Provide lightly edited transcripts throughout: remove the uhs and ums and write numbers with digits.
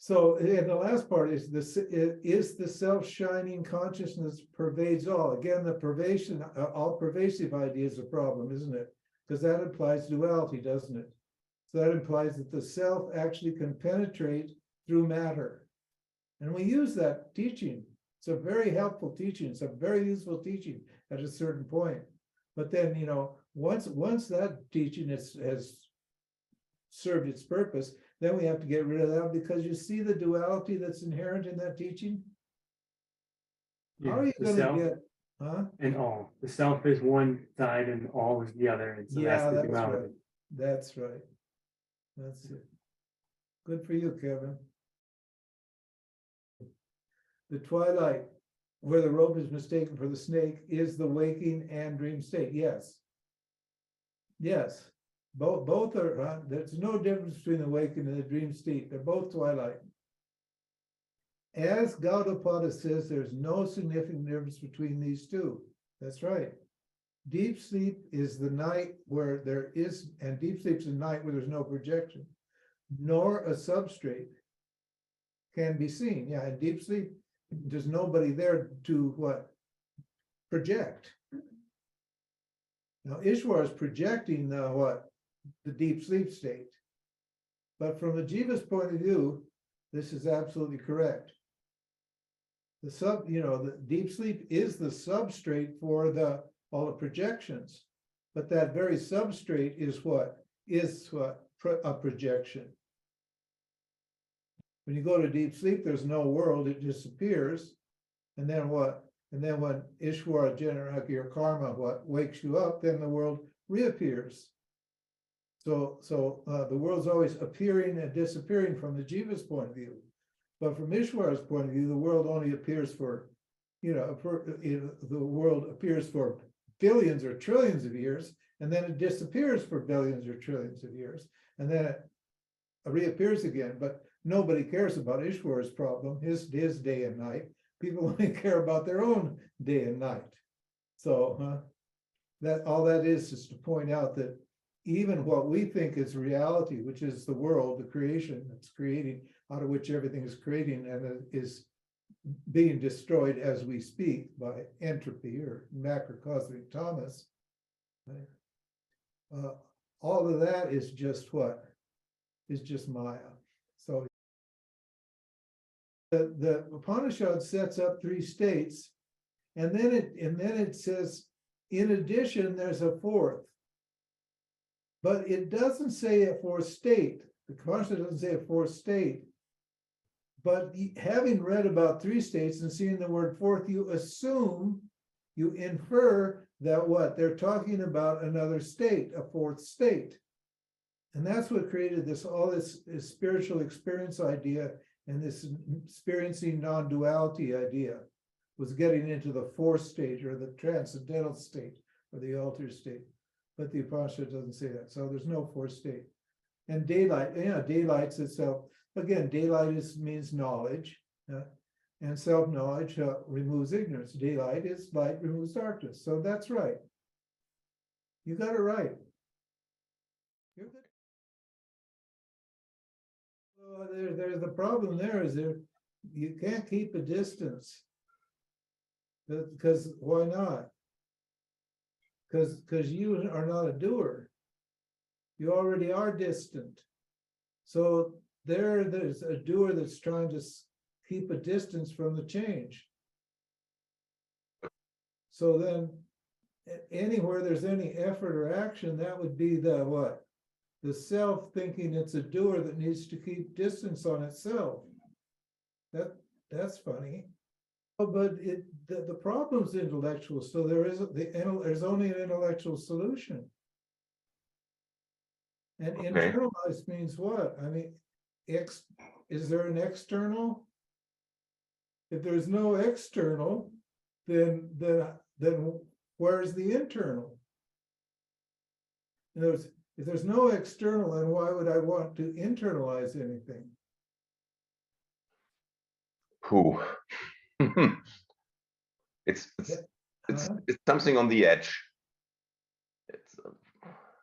So, and the last part is this: is the self-shining consciousness pervades all. Again, the pervasive, all pervasive idea is a problem, isn't it? Because that implies duality, doesn't it? So that implies that the self actually can penetrate through matter. And we use that teaching. It's a very helpful teaching. It's a very useful teaching at a certain point. But then, you know, once that teaching has served its purpose, then we have to get rid of that, because you see the duality that's inherent in that teaching. How are you going to get, huh? And all. The self is one side and all is the other. And so Yeah, that's the that's duality. right. That's right. That's it. Good for you, Kevin. The twilight, where the rope is mistaken for the snake, is the waking and dream state. Yes. Yes. Both are, there's no difference between the waking and the dream state. They're both twilight. As Gaudapada says, there's no significant difference between these two. That's right. Deep sleep is the night where there is, and deep sleep is the night where there's no projection, nor a substrate can be seen. Yeah, in deep sleep, there's nobody there to what? Project. Now, Ishwar is projecting the what? The deep sleep state. But from the Jiva's point of view, this is absolutely correct. The deep sleep is the substrate for all the projections, but that very substrate is what? A projection. When you go to deep sleep, there's no world, it disappears. And then what? And then when Ishwara, Janaraki, or karma, what wakes you up, then the world reappears. So the world's always appearing and disappearing from the Jiva's point of view. But from Ishwara's point of view, the world only appears for, the world appears for billions or trillions of years, and then it disappears for billions or trillions of years, and then it reappears again. But nobody cares about Ishwara's problem, his day and night. People only care about their own day and night. So that all that is to point out that even what we think is reality, which is the world, the creation that's creating, out of which everything is creating and is being destroyed as we speak by entropy or macrocosmic Thomas, right? All of that is just what? Is just Maya. So the Upanishad sets up 3 states, and then it says, in addition, there's a 4th. But it doesn't say a 4th state. The Upanishad doesn't say a 4th state. But having read about 3 states and seeing the word 4th, you infer that what? They're talking about another state, a 4th state. And that's what created all this spiritual experience idea, and this experiencing non-duality idea was getting into the 4th state, or the transcendental state, or the altered state. But the Upanishad doesn't say that. So there's no 4th state. And daylight, daylight's itself. Again, daylight means knowledge, and self-knowledge removes ignorance. Daylight is light, removes darkness. So that's right. You got it right. You're good. There's the problem there is you can't keep a distance. Because why not? Because you are not a doer. You already are distant. So there's a doer that's trying to keep a distance from the change. So then anywhere there's any effort or action, that would be the what? The self thinking it's a doer that needs to keep distance on itself. That's funny. Oh, but the problem's intellectual, so there's only an intellectual solution. And internalized means what? I mean, is there an external? If there's no external, then where's the internal? In other words, if there's no external, then why would I want to internalize anything? It's something on the edge. It's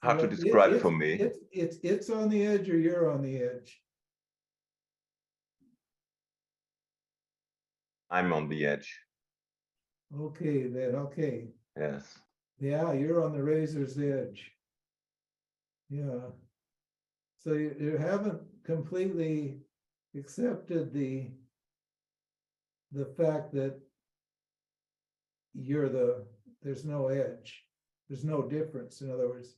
hard to describe for me. It's on the edge, or you're on the edge. I'm on the edge. Okay, then, okay. Yes. Yeah, you're on the razor's edge. Yeah. So you haven't completely accepted the fact that there's no edge. There's no difference. In other words,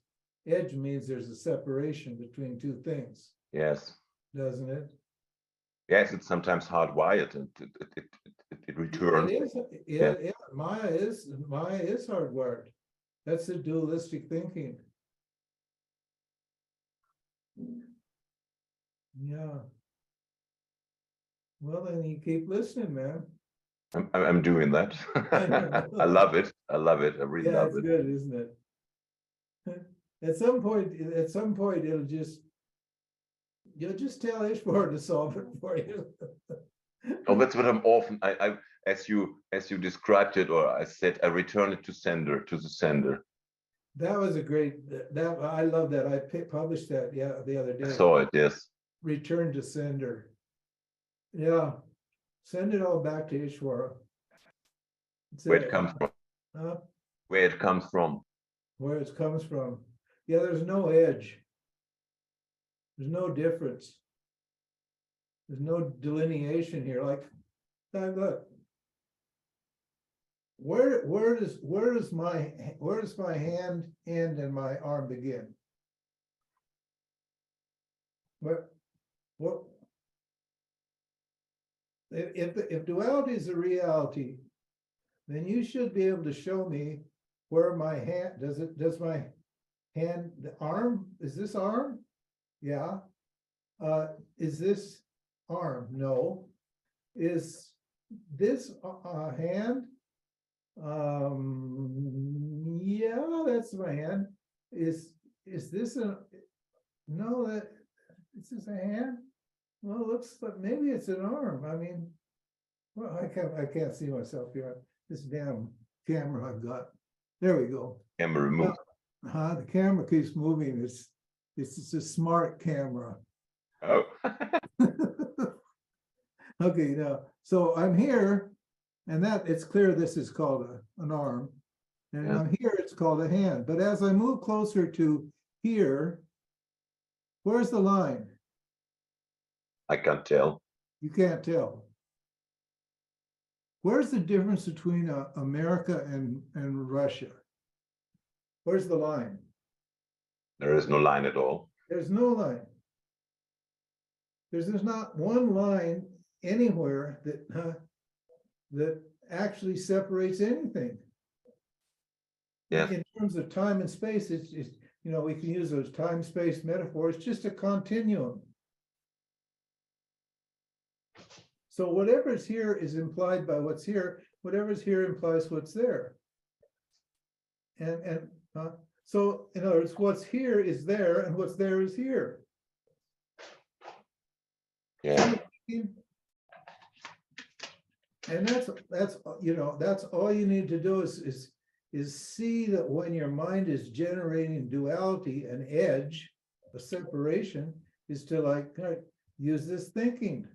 edge means there's a separation between two things, Yes. doesn't it? Yes, it's sometimes hardwired and it returns. It is, Yeah. yeah, Maya is hardwired. That's the dualistic thinking. Yeah. Well, then you keep listening, man. I'm doing that. I know. I love it. I love it. I really Yeah, love it's it. good, isn't it? At some point, you'll just tell Ishvar to solve it for you. Oh, that's what I'm often. As you described it, or I said, I return it to the sender. That was a great. I love that. I published that the other I day. saw it. Yes. Return to sender. Yeah, send it all back to Ishvara. Where it comes from. Where it comes from. Where it comes from. Yeah, there's no edge. There's no difference. There's no delineation here. Like, look. Where does my hand end and my arm begin? What if duality is a reality, then you should be able to show me where my hand does my hand, the arm, is this arm? Yeah. Is this arm? No. Is this hand? Yeah, that's my hand. Is this no, this is a hand? Well, it looks like maybe it's an arm. I mean, well, I can't see myself here. This damn camera I've got. There we go. Camera move. The camera keeps moving. It's a smart camera. Oh. Okay, now, so I'm here, and that it's clear this is called an arm. And Yeah. I'm here, it's called a hand. But as I move closer to here, where's the line? I can't tell. You can't tell. Where's the difference between America and Russia? Where's the line? There is no line at all. There's no line. There's not one line anywhere that actually separates anything. Yeah. In terms of time and space, it's we can use those time-space metaphors, just a continuum. So whatever's here is implied by what's here. Whatever's here implies what's there. And so in other words, what's here is there, and what's there is here. Yeah. And that's all you need to do is see that when your mind is generating duality, an edge, a separation, is to use this thinking.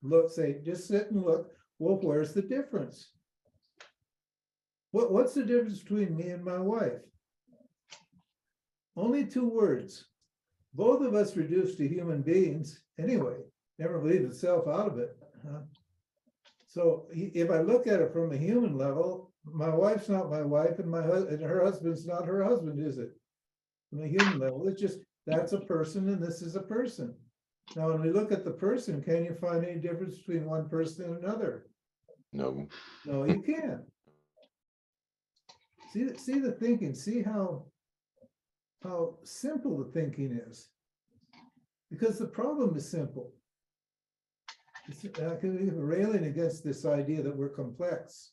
Look, just sit and look. Well, where's the difference? What's the difference between me and my wife? Only 2 words. Both of us reduced to human beings anyway. Never leave itself out of it. So if I look at it from a human level, my wife's not my wife, and her husband's not her husband, is it? From a human level, it's just that's a person and this is a person. Now, when we look at the person, can you find any difference between one person and another? No. No, you can't. See the thinking. See how simple the thinking is. Because the problem is simple. I can be railing against this idea that we're complex.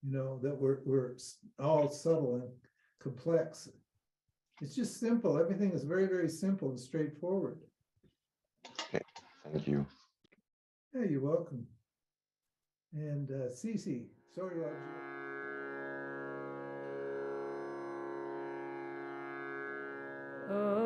That we're all subtle and complex. It's just simple. Everything is very, very simple and straightforward. Okay, thank you. Yeah, you're welcome. And Cece, sorry about you.